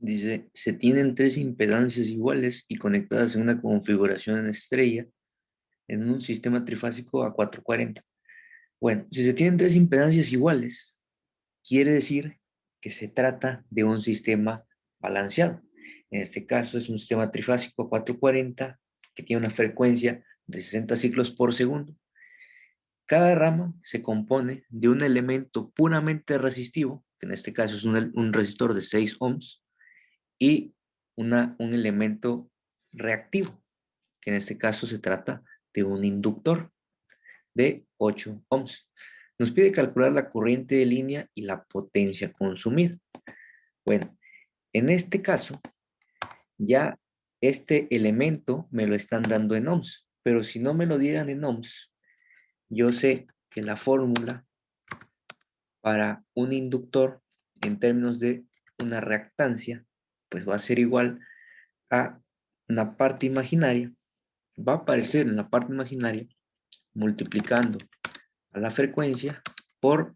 Dice, se tienen tres impedancias iguales y conectadas en una configuración en estrella en un sistema trifásico a 440. Bueno, si se tienen tres impedancias iguales, quiere decir que se trata de un sistema balanceado. En este caso es un sistema trifásico a 440 que tiene una frecuencia de 60 ciclos por segundo. Cada rama se compone de un elemento puramente resistivo, que en este caso es un resistor de 6 ohms, y un elemento reactivo, que en este caso se trata de un inductor de 8 ohms. Nos pide calcular la corriente de línea y la potencia consumida. Bueno, en este caso, ya este elemento me lo están dando en ohms, pero si no me lo dieran en ohms, yo sé que la fórmula para un inductor en términos de una reactancia, pues va a ser igual a una parte imaginaria, va a aparecer en la parte imaginaria multiplicando a la frecuencia por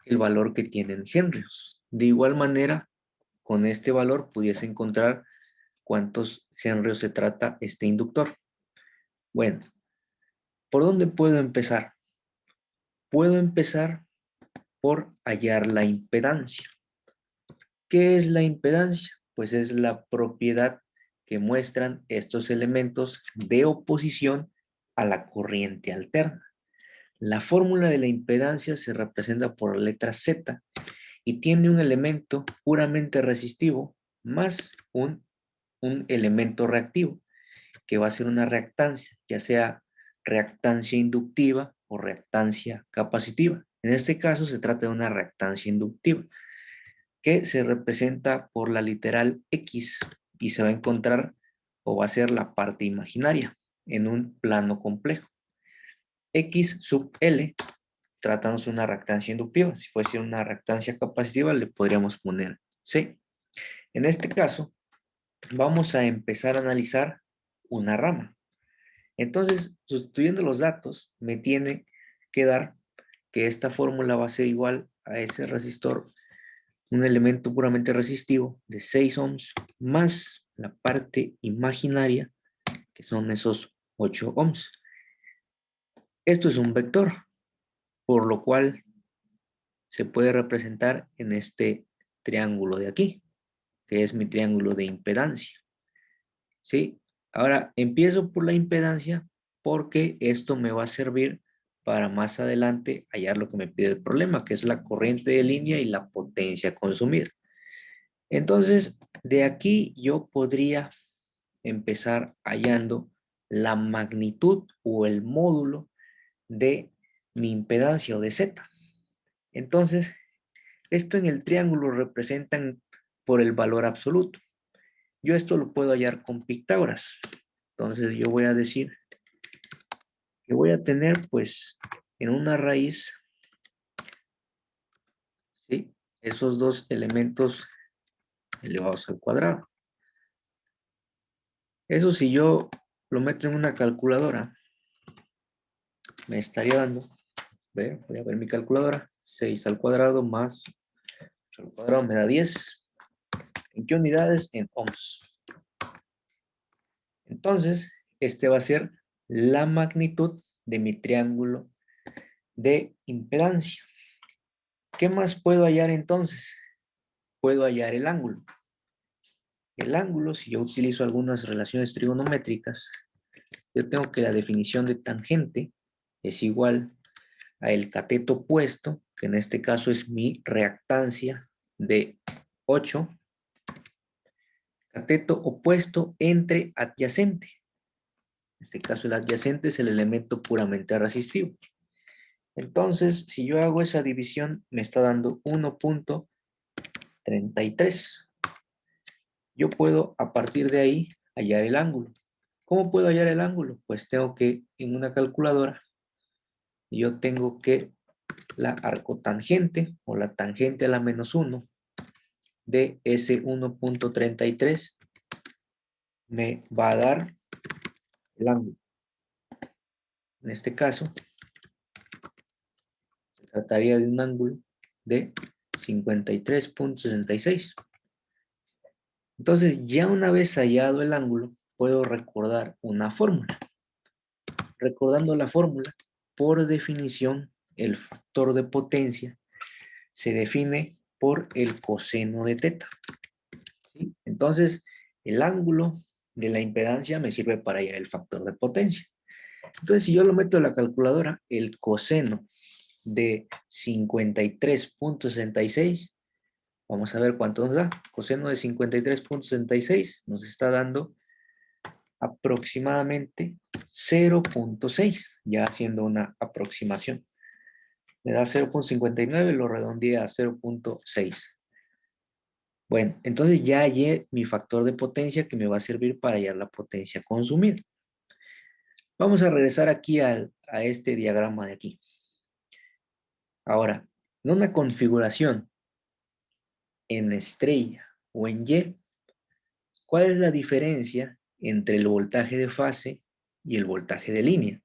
el valor que tienen henrios. De igual manera, con este valor pudiese encontrar cuántos henrios se trata este inductor. Bueno, ¿por dónde puedo empezar? Puedo empezar por hallar la impedancia. ¿Qué es la impedancia? Pues es la propiedad que muestran estos elementos de oposición a la corriente alterna. La fórmula de la impedancia se representa por la letra Z y tiene un elemento puramente resistivo más un elemento reactivo, que va a ser una reactancia, ya sea reactancia inductiva o reactancia capacitiva. En este caso se trata de una reactancia inductiva, que se representa por la literal X y se va a encontrar o va a ser la parte imaginaria en un plano complejo. X sub L, tratándose de una reactancia inductiva. Si fuese una reactancia capacitiva, le podríamos poner C. En este caso, vamos a empezar a analizar una rama. Entonces, sustituyendo los datos, me tiene que dar que esta fórmula va a ser igual a ese resistor, un elemento puramente resistivo de 6 ohms, más la parte imaginaria, que son esos 8 ohms. Esto es un vector, por lo cual se puede representar en este triángulo de aquí, que es mi triángulo de impedancia. ¿Sí? Ahora, empiezo por la impedancia porque esto me va a servir para más adelante hallar lo que me pide el problema, que es la corriente de línea y la potencia consumida. Entonces, de aquí yo podría empezar hallando la magnitud o el módulo de mi impedancia o de Z. Entonces, esto en el triángulo representan por el valor absoluto. Yo esto lo puedo hallar con Pitágoras. Entonces yo voy a decir que voy a tener pues en una raíz, ¿sí?, esos dos elementos elevados al cuadrado. Eso si yo lo meto en una calculadora, me estaría dando, voy a ver mi calculadora, 6 al cuadrado más 8 al cuadrado me da 10. ¿En qué unidades? En ohms. Entonces, este va a ser la magnitud de mi triángulo de impedancia. ¿Qué más puedo hallar entonces? Puedo hallar el ángulo. El ángulo, si yo utilizo algunas relaciones trigonométricas, yo tengo que la definición de tangente es igual a el cateto opuesto, que en este caso es mi reactancia de 8, cateto opuesto entre adyacente. En este caso el adyacente es el elemento puramente resistivo. Entonces, si yo hago esa división, me está dando 1.33. Yo puedo a partir de ahí hallar el ángulo. ¿Cómo puedo hallar el ángulo? Pues tengo que, en una calculadora, yo tengo que la arcotangente o la tangente a la menos 1 de ese 1.33 me va a dar el ángulo. En este caso, se trataría de un ángulo de 53.66. Entonces, ya una vez hallado el ángulo, puedo recordar una fórmula. Recordando la fórmula, por definición, el factor de potencia se define por el coseno de teta, ¿sí? Entonces, el ángulo de la impedancia me sirve para hallar el factor de potencia. Entonces, si yo lo meto en la calculadora, el coseno de 53.66, vamos a ver cuánto nos da. Coseno de 53.66 nos está dando aproximadamente 0.6, ya haciendo una aproximación. Me da 0.59, lo redondeé a 0.6. Bueno, entonces ya hallé mi factor de potencia que me va a servir para hallar la potencia consumida. Vamos a regresar aquí a este diagrama de aquí. Ahora, en una configuración en estrella o en Y, ¿cuál es la diferencia entre el voltaje de fase y el voltaje de línea?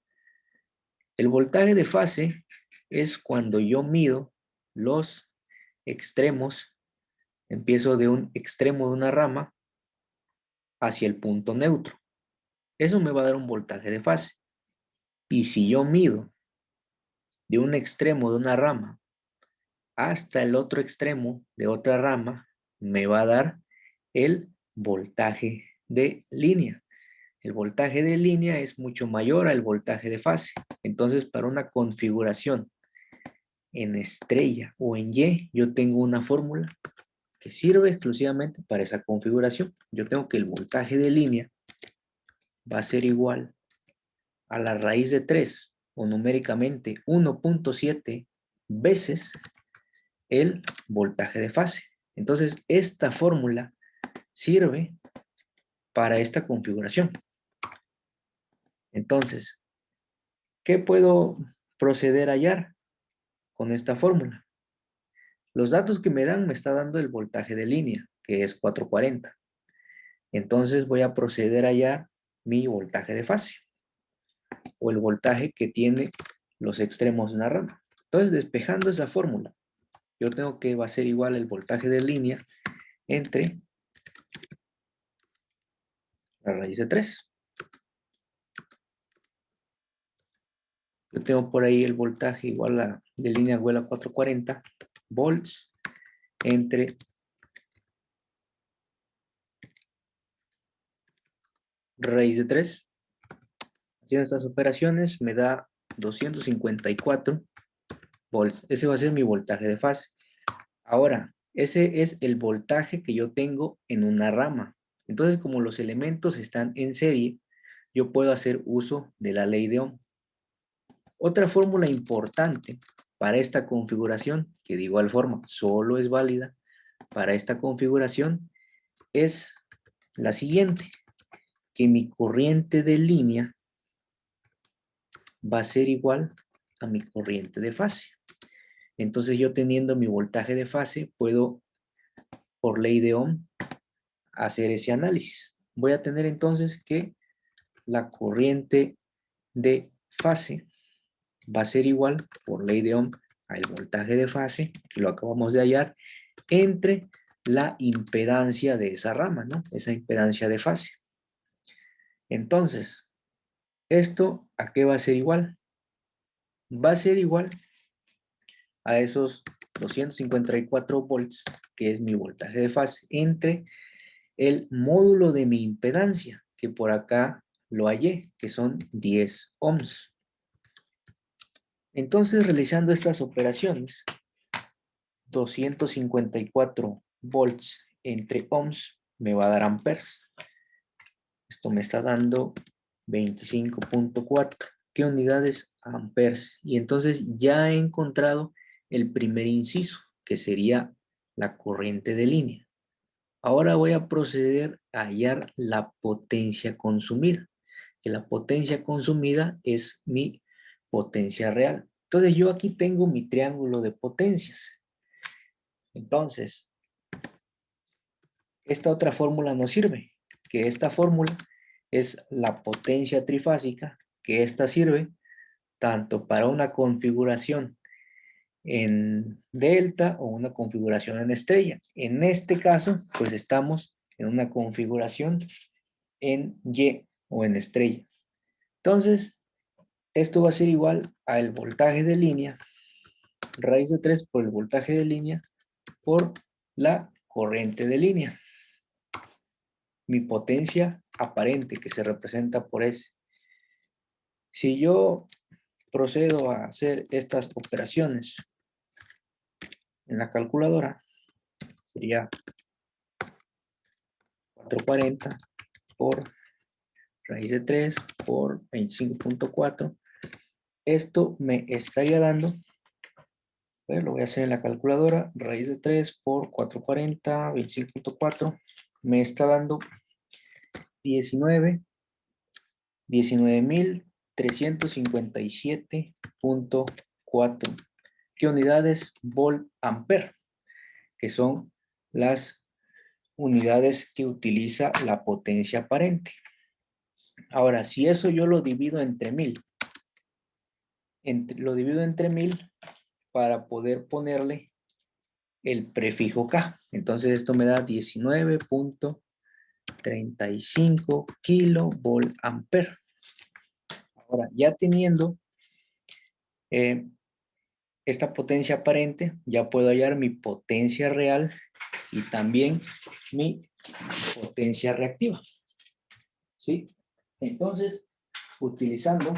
El voltaje de fase es cuando yo mido los extremos, empiezo de un extremo de una rama hacia el punto neutro. Eso me va a dar un voltaje de fase. Y si yo mido de un extremo de una rama hasta el otro extremo de otra rama, me va a dar el voltaje de línea. El voltaje de línea es mucho mayor al voltaje de fase. Entonces, para una configuración en estrella o en Y, yo tengo una fórmula que sirve exclusivamente para esa configuración. Yo tengo que el voltaje de línea va a ser igual a la raíz de 3 o numéricamente 1.7 veces el voltaje de fase. Entonces, esta fórmula sirve para esta configuración. Entonces, ¿qué puedo proceder a hallar con esta fórmula? Los datos que me dan me está dando el voltaje de línea, que es 440. Entonces voy a proceder a hallar mi voltaje de fase, o el voltaje que tiene los extremos de una rama. Entonces, despejando esa fórmula, yo tengo que va a ser igual el voltaje de línea entre la raíz de 3. Yo tengo por ahí el voltaje igual a de línea igual a 440 volts entre raíz de 3. Haciendo estas operaciones me da 254 volts. Ese va a ser mi voltaje de fase. Ahora, ese es el voltaje que yo tengo en una rama. Entonces, como los elementos están en serie, yo puedo hacer uso de la ley de Ohm. Otra fórmula importante para esta configuración, que de igual forma solo es válida para esta configuración, es la siguiente, que mi corriente de línea va a ser igual a mi corriente de fase. Entonces yo teniendo mi voltaje de fase, puedo, por ley de Ohm, hacer ese análisis. Voy a tener entonces que la corriente de fase va a ser igual, por ley de Ohm, al voltaje de fase, que lo acabamos de hallar, entre la impedancia de esa rama, ¿no? Esa impedancia de fase. Entonces, ¿esto a qué va a ser igual? Va a ser igual a esos 254 volts, que es mi voltaje de fase, entre el módulo de mi impedancia, que por acá lo hallé, que son 10 ohms. Entonces, realizando estas operaciones, 254 volts entre ohms me va a dar amperes. Esto me está dando 25.4. ¿Qué unidades? Amperes. Y entonces ya he encontrado el primer inciso, que sería la corriente de línea. Ahora voy a proceder a hallar la potencia consumida, que la potencia consumida es mi potencia real. Entonces yo aquí tengo mi triángulo de potencias. Entonces, esta otra fórmula nos sirve, que esta fórmula es la potencia trifásica, que esta sirve tanto para una configuración en delta o una configuración en estrella. En este caso, pues estamos en una configuración en Y o en estrella. Entonces, esto va a ser igual al voltaje de línea, raíz de 3 por el voltaje de línea por la corriente de línea. Mi potencia aparente que se representa por S. Si yo procedo a hacer estas operaciones en la calculadora, sería 440 por raíz de 3 por 25.4. Esto me estaría dando, lo voy a hacer en la calculadora, raíz de 3 por 440, 25.4, me está dando 19.357.4. ¿Qué unidades? Volt ampere, que son las unidades que utiliza la potencia aparente. Ahora, si eso yo lo divido entre 1000, lo divido entre 1000 para poder ponerle el prefijo K. Entonces esto me da 19.35 kilovolt ampere. Ahora, ya teniendo esta potencia aparente, ya puedo hallar mi potencia real y también mi potencia reactiva. ¿Sí? Entonces, utilizando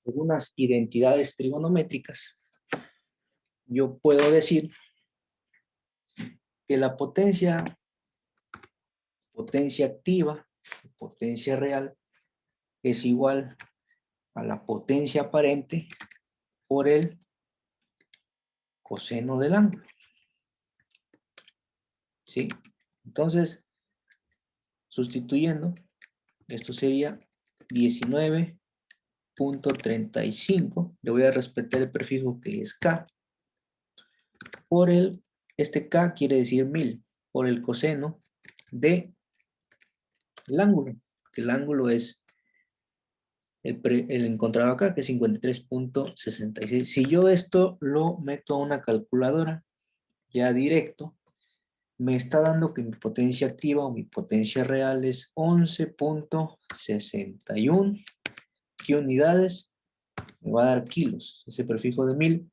algunas identidades trigonométricas, yo puedo decir que la potencia activa, potencia real, es igual a la potencia aparente por el coseno del ángulo. ¿Sí? Entonces, sustituyendo, esto sería 19.35, le voy a respetar el prefijo que es K, por este K quiere decir 1000, por el coseno de el ángulo, que el ángulo es el encontrado acá, que es 53.66. Si yo esto lo meto a una calculadora ya directo, me está dando que mi potencia activa o mi potencia real es 11.61. ¿Qué unidades? Me va a dar kilos, ese prefijo de 1000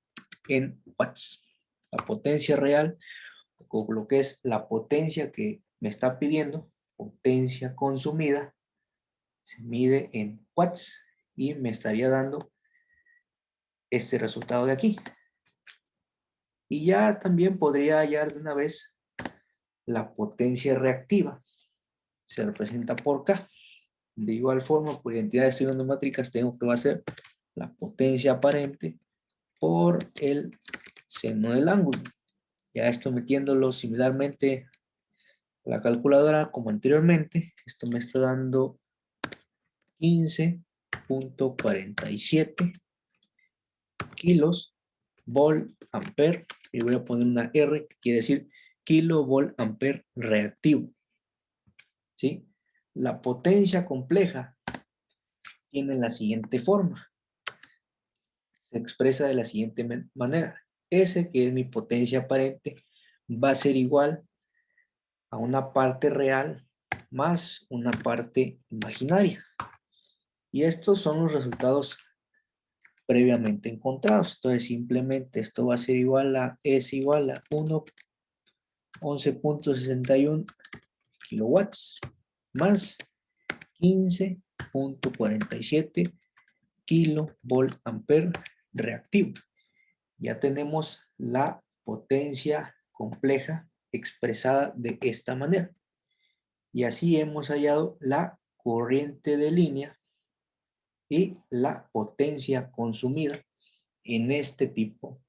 en watts. La potencia real, o lo que es la potencia que me está pidiendo, potencia consumida, se mide en watts y me estaría dando este resultado de aquí. Y ya también podría hallar de una vez la potencia reactiva. Se representa por K. De igual forma, por identidades trigonométricas tengo que va a ser la potencia aparente por el seno del ángulo. Ya esto metiéndolo similarmente a la calculadora como anteriormente, esto me está dando 15.47 kilos volt ampere, y voy a poner una R que quiere decir kilovolt ampere reactivo. ¿Sí? La potencia compleja tiene la siguiente forma. Se expresa de la siguiente manera. S, que es mi potencia aparente, va a ser igual a una parte real más una parte imaginaria. Y estos son los resultados previamente encontrados. Entonces simplemente esto va a ser igual a S igual a 11.61 kilowatts más 15.47 kilovolt ampere reactivo. Ya tenemos la potencia compleja expresada de esta manera. Y así hemos hallado la corriente de línea y la potencia consumida en este tipo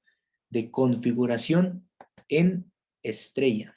de configuración en estrella.